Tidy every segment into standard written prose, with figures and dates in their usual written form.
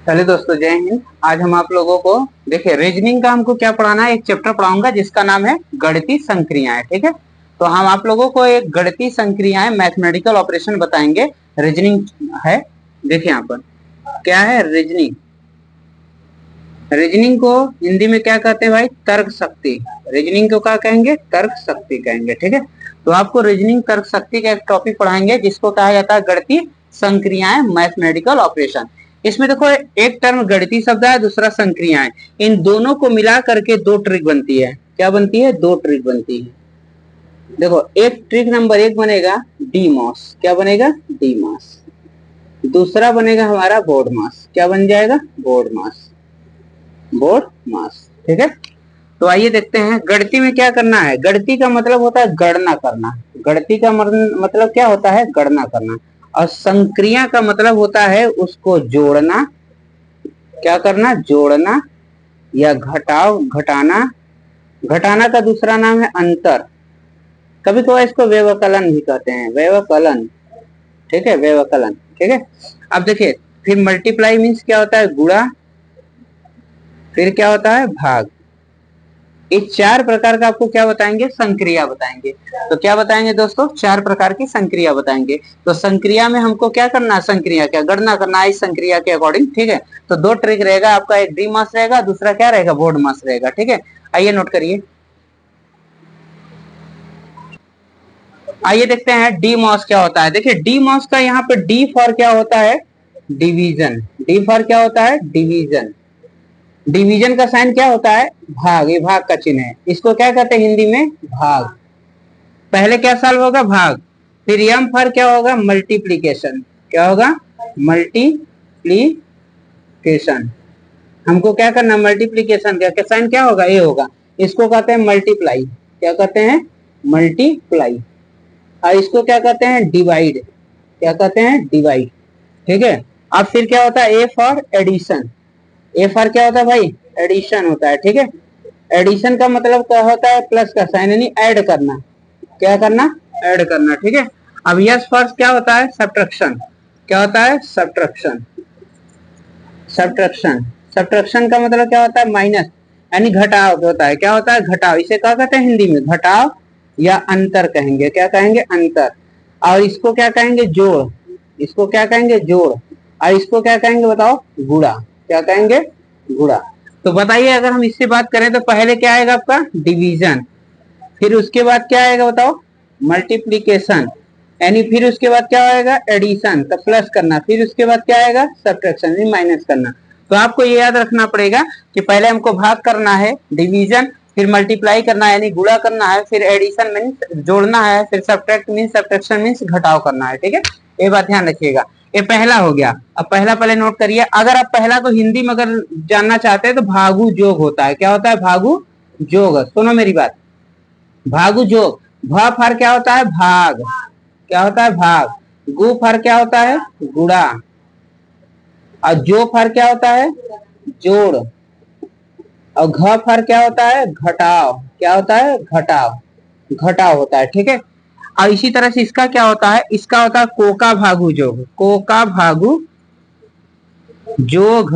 चलिए दोस्तों, जय हिंद। आज हम आप लोगों को देखिए रीजनिंग का हमको क्या पढ़ाना है। एक चैप्टर पढ़ाऊंगा जिसका नाम है गणितीय संक्रियाएं। ठीक है, तो हम आप लोगों को एक गणितीय संक्रियाएं मैथमेटिकल ऑपरेशन बताएंगे। रीजनिंग है। देखिए यहाँ पर क्या है रीजनिंग। रीजनिंग को हिंदी में क्या कहते हैं भाई? तर्क शक्ति। रीजनिंग को क्या कहेंगे? तर्क शक्ति कहेंगे। ठीक है, तो आपको रीजनिंग तर्क शक्ति का एक टॉपिक पढ़ाएंगे जिसको कहा जाता है गणितीय संक्रियाएं मैथमेटिकल ऑपरेशन। इसमें देखो एक टर्म गणितीय शब्द है, दूसरा संक्रियाएं। इन दोनों को मिला करके दो ट्रिक बनती है। क्या बनती है? दो ट्रिक बनती है। देखो, एक ट्रिक नंबर एक बनेगा डी मॉस। क्या बनेगा? डी मॉस। दूसरा बनेगा हमारा बोर्ड मास। क्या बन जाएगा? बोर्ड मास। बोर्ड मास। ठीक है, तो आइए देखते हैं गणिती में क्या करना है। गणिती का मतलब होता है गणना करना। गणिती का मतलब क्या होता है? गणना करना। और संक्रिया का मतलब होता है उसको जोड़ना। क्या करना? जोड़ना या घटाव, घटाना। घटाना का दूसरा नाम है अंतर। कभी कभार इसको व्यवकलन भी कहते हैं, व्यवकलन। ठीक है, व्यवकलन। ठीक है, अब देखिए फिर मल्टीप्लाई मीन्स क्या होता है? गुणा। फिर क्या होता है? भाग। इस चार प्रकार का आपको क्या बताएंगे? संक्रिया बताएंगे। तो क्या बताएंगे दोस्तों? चार प्रकार की संक्रिया बताएंगे। तो संक्रिया में हमको क्या करना है? संक्रिया क्या गणना करना है इस संक्रिया के अकॉर्डिंग। ठीक है, तो दो ट्रिक रहेगा आपका, एक डी मास रहेगा, दूसरा क्या रहेगा? बोर्ड मास रहेगा। ठीक है, आइए नोट करिए। आइए देखते हैं डी मॉस क्या होता है। देखिए डी मॉस का यहाँ पे डी फॉर क्या होता है? डिवीजन। डी फॉर क्या होता है? डिवीजन। डिवीजन का साइन क्या होता है? भाग। ये भाग का चिन्ह है, इसको क्या कहते हैं हिंदी में? भाग। पहले क्या सॉल्व होगा? भाग। फिर एम फॉर क्या होगा? मल्टीप्लीकेशन। क्या होगा? मल्टीप्लीकेशन। हमको क्या करना? मल्टीप्लीकेशन का साइन क्या होगा? ए होगा। इसको कहते हैं मल्टीप्लाई। क्या कहते हैं? मल्टीप्लाई। और इसको क्या कहते हैं? डिवाइड। क्या कहते हैं? डिवाइड। ठीक है, अब फिर क्या होता है? A for addition. A for क्या होता है भाई? एडिशन होता है। ठीक है, एडिशन का मतलब क्या होता है? प्लस का साइन, यानी ऐड करना। क्या करना? ऐड करना। ठीक है, अब यस फॉर क्या होता है? सब्ट्रैक्शन। क्या होता है? सब्ट्रैक्शन। सब्ट्रैक्शन। सब्ट्रैक्शन का मतलब क्या होता है? माइनस, यानी घटाव होता है। क्या होता है? घटाव। इसे क्या कहते हैं हिंदी में? घटाव या अंतर कहेंगे। क्या कहेंगे? अंतर। और इसको क्या कहेंगे? जोड़। इसको क्या कहेंगे? जोड़। और इसको क्या कहेंगे बताओ? गुणा। क्या कहेंगे? गुणा। तो बताइए, अगर हम इससे बात करें तो पहले क्या आएगा आपका? डिवीजन। फिर उसके बाद क्या आएगा बताओ? मल्टीप्लीकेशन। यानी फिर उसके बाद क्या आएगा? एडिशन, तो प्लस करना। फिर उसके बाद क्या आएगा? सब्ट्रैक्शन, यानी माइनस करना। तो आपको ये याद रखना पड़ेगा कि पहले हमको भाग करना है, डिवीजन, फिर मल्टीप्लाई करना है यानी गुणा करना है, फिर एडिशन मीन्स जोड़ना है, फिर सब्ट्रैक्ट मीन्स सब्ट्रैक्शन मीन्स घटाव करना है। ठीक है, ये बात ध्यान रखिएगा। ये पहला हो गया। अब पहला पहले नोट करिए। अगर आप पहला को हिंदी में अगर जानना चाहते हैं तो भागु जोग होता है। क्या होता है? भागु जोग। सुनो मेरी बात, भागु जोग। भ फर क्या होता है? भाग। क्या होता है? भाग। गु फर क्या होता है? गुणा। और जो फर क्या होता है? जोड़। और घ फर क्या होता है? घटाव। क्या होता है? घटाव। घटाव होता है। ठीक है, और इसी तरह से इसका क्या होता है? इसका होता है कोका भागु जोग। कोका भागु जोग।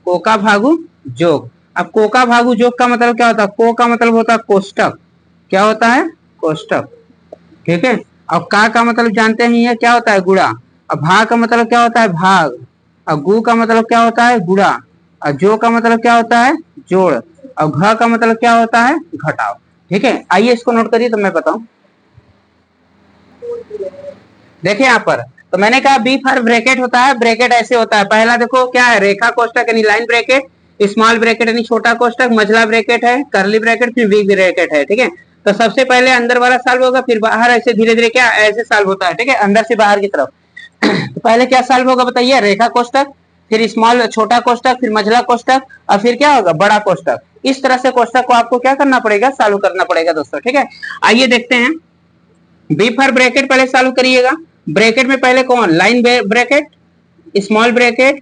कोका भागु जोग। अब कोका भागु जोग का मतलब क्या होता है? को का मतलब होता है कोष्टक। क्या होता है? कोष्टक। ठीक है, और का मतलब जानते ही है, क्या होता है? गुणा। और भाग का मतलब क्या होता है? भाग। और गु का मतलब क्या होता है? गुणा। और जो का मतलब क्या होता है? जोड़। और घ का मतलब क्या होता है? घटाव। ठीक है, आइए इसको नोट करिए तो मैं बताऊं। देखिए यहाँ पर तो मैंने कहा बी फॉर ब्रैकेट होता है। ब्रैकेट ऐसे होता है, पहला देखो क्या है? रेखा कोष्टक यानी लाइन ब्रैकेट, स्मॉल ब्रैकेट यानी छोटा कोष्टक, मझला ब्रैकेट है, करली ब्रैकेट, फिर बिग ब्रैकेट है। ठीक है, तो सबसे पहले अंदर वाला सॉल्व होगा, फिर बाहर ऐसे धीरे धीरे क्या ऐसे सॉल्व होता है। ठीक है, अंदर से बाहर की तरफ। तो पहले क्या सॉल्व होगा बताइए? रेखा कोष्टक, फिर स्मॉल छोटा कोष्टक, फिर मझला कोष्टक, और फिर क्या होगा? बड़ा कोष्टक। इस तरह से कोष्टक को आपको क्या करना पड़ेगा? सॉल्व करना पड़ेगा दोस्तों। ठीक है, आइए देखते हैं। बी फॉर ब्रैकेट पहले सॉल्व करिएगा। ब्रैकेट में पहले कौन? लाइन ब्रैकेट, स्मॉल ब्रैकेट,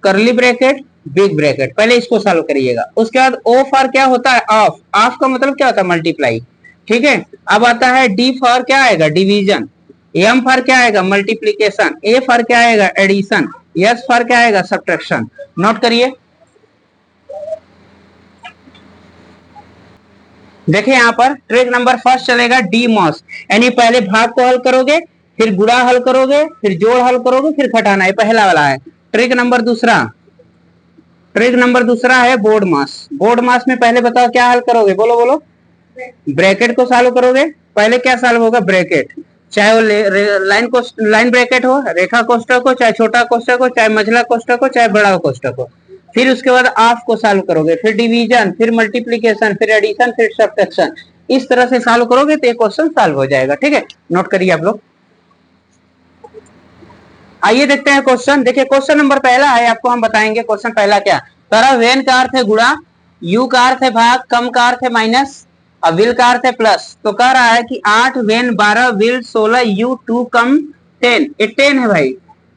करली ब्रैकेट, बिग ब्रैकेट। पहले इसको सॉल्व करिएगा। उसके बाद ओ फॉर क्या होता है? ऑफ। ऑफ का मतलब क्या होता है? मल्टीप्लाई। ठीक है, अब आता है डी फॉर क्या आएगा? डिवीजन। एम फॉर क्या आएगा? मल्टीप्लीकेशन। ए फॉर क्या आएगा? एडिशन। यस फॉर क्या आएगा, सब्ट्रैक्शन। नोट करिए, देखिए यहाँ पर ट्रिक नंबर फर्स्ट चलेगा डी मॉस, यानी पहले भाग को हल करोगे, फिर गुणा हल करोगे, फिर जोड़ हल करोगे, फिर घटाना, है पहला वाला है। ट्रिक नंबर दूसरा है बोर्ड मास। बोर्ड मास में पहले बताओ क्या हल करोगे, बोलो बोलो। ब्रैकेट को सॉल्व करोगे, पहले क्या सॉल्व होगा, ब्रैकेट, चाहे वो लाइन ब्रैकेट हो, रेखा कोष्ठक हो, चाहे छोटा कोष्ठक हो, चाहे मझला कोष्ठक हो, चाहे बड़ा कोष्ठक हो। फिर उसके बाद ऑफ को सॉल्व करोगे, फिर डिवीजन, फिर मल्टीप्लीकेशन, फिर एडिशन, फिर सब्ट्रैक्शन। इस तरह से सॉल्व करोगे तो ये क्वेश्चन सॉल्व हो जाएगा। ठीक है, नोट करिए आप लोग। आइए देखते हैं क्वेश्चन। देखिए क्वेश्चन नंबर पहला है, आपको हम बताएंगे क्वेश्चन पहला क्या। तरह वेन का अर्थ है गुणा, यू का अर्थ है भाग, कम का अर्थ है माइनस, और विल का अर्थ है प्लस। तो कह रहा है कि 8 वेन 12 विल 16 यू 2 कम 10, ये 10 है भाई,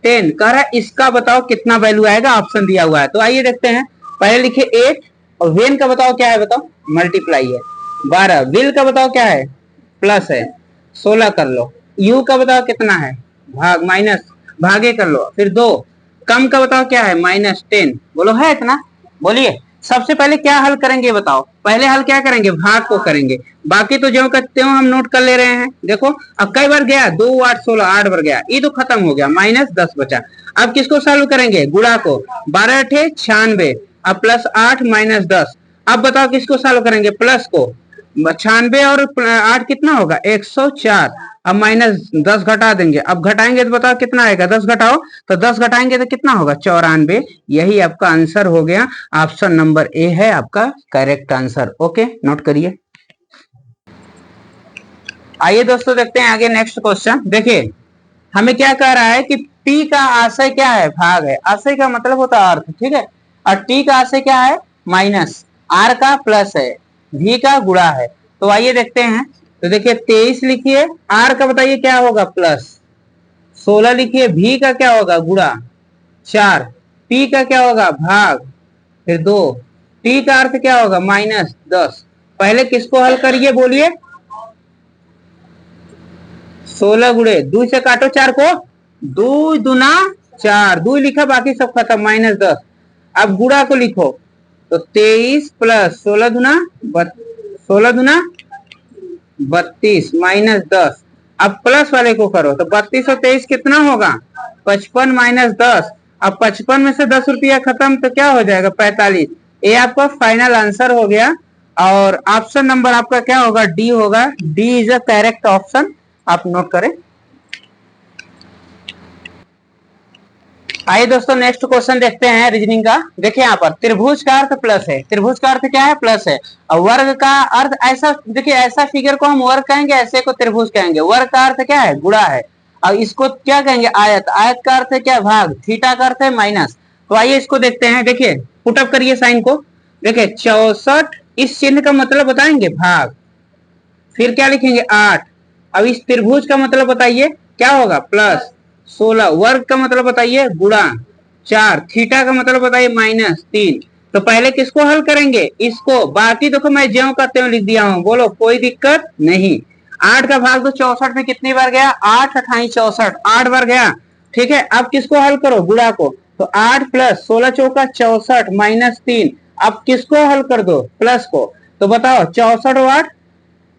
10 कह रहा है, इसका बताओ कितना वैल्यू आएगा, ऑप्शन दिया हुआ है। तो आइए देखते हैं, पहले लिखिए 8, और वेन का बताओ क्या है, बताओ मल्टीप्लाई है, 12, विल का बताओ क्या है, प्लस है, 16 कर लो, यू का बताओ कितना है, भाग, माइनस, भागे कर लो, फिर 2, कम का बताओ क्या है, -10, बोलो है इतना, बोलिए। सबसे पहले क्या हल करेंगे बताओ, पहले हल क्या करेंगे, भाग को करेंगे, बाकी तो जो करते हो हम नोट कर ले रहे हैं। देखो अब कई बार गया, 2 8 16, 8 बार गया, ये तो खत्म हो गया, -10 बचा। अब किसको सॉल्व करेंगे, गुणा को, 12 8 96, अब प्लस 8 -10। अब बताओ किसको सॉल्व करेंगे, प्लस को, 96 और 8 कितना होगा, 104। अब -10 घटा देंगे, अब घटाएंगे तो बताओ कितना आएगा, 10 घटाओ, तो 10 घटाएंगे तो कितना होगा, 94। यही आपका आंसर हो गया, ऑप्शन नंबर ए है आपका करेक्ट आंसर। ओके, नोट करिए। आइए दोस्तों देखते हैं आगे नेक्स्ट क्वेश्चन। देखिए हमें क्या कह रहा है कि P का आशय क्या है, भाग है, आशय का मतलब होता है अर्थ, ठीक है, और T का आशय क्या है, माइनस, R का प्लस है, V का गुणा है। तो आइए देखते हैं, तो देखिए 23 लिखिए, R का बताइए क्या होगा, प्लस, 16 लिखिए, V का क्या होगा, गुणा, 4, P का क्या होगा, भाग, फिर 2, T का अर्थ क्या होगा, -10। पहले किसको हल करिए बोलिए, 16 गुणे 2 से काटो 4 को, 2 दूना 4, 2 लिखा, बाकी सब खत्म, -10। अब गुणा को लिखो, तो 23 प्लस 16 दूना 32 -10। अब प्लस वाले को करो, तो 32 और 23 कितना होगा, 55 -10। अब 55 में से 10 रुपया खत्म, तो क्या हो जाएगा, 45। ये आपका फाइनल आंसर हो गया, और ऑप्शन नंबर आपका क्या होगा, डी होगा, D is a correct option, आप नोट करें। आइए दोस्तों नेक्स्ट क्वेश्चन देखते हैं रीजनिंग का। देखिए यहाँ पर त्रिभुज का अर्थ प्लस है, त्रिभुज का अर्थ क्या है, प्लस है, और वर्ग का अर्थ ऐसा, देखिए ऐसा फिगर को हम वर्ग कहेंगे, ऐसे को त्रिभुज कहेंगे। वर्ग का अर्थ क्या है, गुणा है, और इसको क्या कहेंगे, आयत, आयत का अर्थ है क्या, भाग, थीटा का अर्थ है माइनस। तो आइए इसको देखते हैं, देखिए पुटअप करिए साइन को, देखिए 64, इस चिन्ह का मतलब बताएंगे, भाग, फिर क्या लिखेंगे, 8। अब इस त्रिभुज का मतलब बताइए क्या होगा, प्लस, 16, वर्ग का मतलब बताइए, गुणा, 4, थीटा का मतलब बताइए, -3। तो पहले किसको हल करेंगे, इसको, बाकी देखो मैं ज्यों करते हुए लिख दिया हूं, बोलो कोई दिक्कत नहीं। 8 का भाग तो 64 में कितनी बार गया, 8 28 64, 8 बार गया, ठीक है। अब किसको हल करो, गुणा को, तो 8 प्लस 16 चौका 64 -3। अब किसको हल कर दो, प्लस को, तो बताओ 64 और 8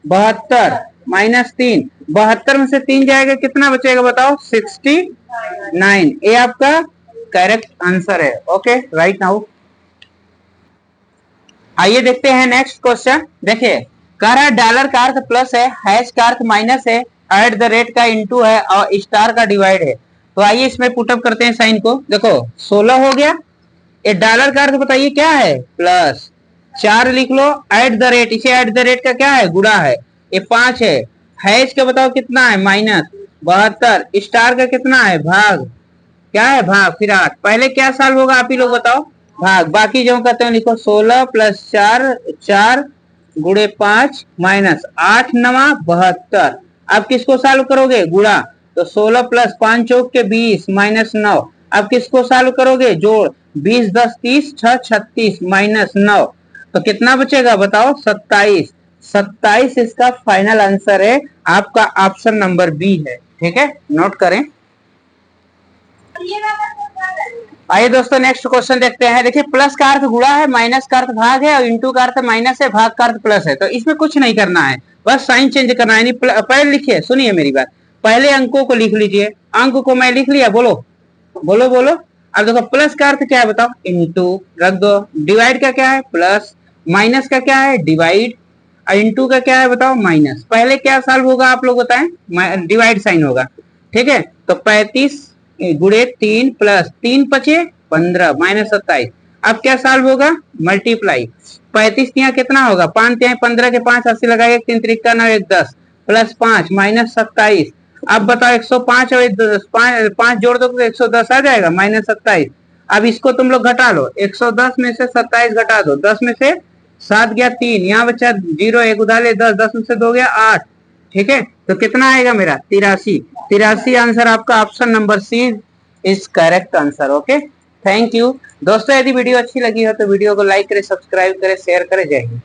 72 -3, 72 में से 3 जाएगा, कितना बचेगा बताओ, 69। ये आपका करेक्ट आंसर है। ओके, राइट नाउ आइए देखते हैं नेक्स्ट क्वेश्चन। देखिए कह रहा है डॉलर का अर्थ प्लस है, हैश का अर्थ माइनस है, एट द रेट का इनटू है, और स्टार का डिवाइड है। तो आइए इसमें पुटअप करते हैं साइन को। देखो 16 हो गया, ये डॉलर का अर्थ बताइए क्या है, प्लस, 4 लिख लो, एट द रेट, इसे एट द रेट का क्या है, गुणा है, ये 5 है, हैश का बताओ कितना है, -72, स्टार का कितना है, भाग, क्या है, भाग, फिर 8। पहले क्या साल होगा आप ही लोग बताओ, भाग, बाकी जो कहते हैं लिखो, 16 + 4, 4 गुणे 5 -8 9 72। अब किसको सॉल्व करोगे, गुणा, तो 16 + 5 चौक के 20 -9। अब किसको सॉल्व करोगे, जोड़, 20 10 30 6 36 -9, तो कितना बचेगा बताओ, 27। 27 इसका फाइनल आंसर है, आपका ऑप्शन नंबर बी है। ठीक है, नोट करें। आइए दोस्तों नेक्स्ट क्वेश्चन देखते हैं। देखिए प्लस का अर्थ गुणा है, माइनस का अर्थ भाग है और इंटू का अर्थ माइनस है, भाग का अर्थ प्लस है। तो इसमें कुछ नहीं करना है, बस साइन चेंज करना है। पहले लिखिए, सुनिए मेरी बात, पहले अंकों को लिख लीजिए। अंक को मैं लिख लिया, बोलो बोलो बोलो। अब देखो प्लस का अर्थ क्या है बताओ, इंटू रख दो। डिवाइड का क्या है, प्लस। माइनस का क्या है, डिवाइड। और इंटू का क्या है बताओ, माइनस। पहले क्या सॉल्व होगा आप लोग बताएं, डिवाइड साइन होगा, ठीक है। तो 35 गुणे 3 प्लस 3 पचे 15 माइनस 27। अब क्या सॉल्व होगा, मल्टीप्लाई। 35 यहाँ कितना होगा, 5 यहाँ 15 के 5 80 लगाए, 3 त्रिका 9 1 10 प्लस 5 माइनस 27। अब बताओ 105 और 5 जोड़ दो तो 110 आ जाएगा माइनस 27। अब इसको तुम लोग घटा लो, 110 में से 27 घटा दो, 10 में से 7 गया 3, यहाँ बचा 0 1 उधार ले 10, 10 में से 2 गया 8, ठीक है। तो कितना आएगा मेरा 83। 83 आंसर आपका option number C is correct answer. Okay, thank you दोस्तों। यदि वीडियो अच्छी लगी हो तो वीडियो को लाइक करें, सब्सक्राइब करें, शेयर करें। जय हिंद।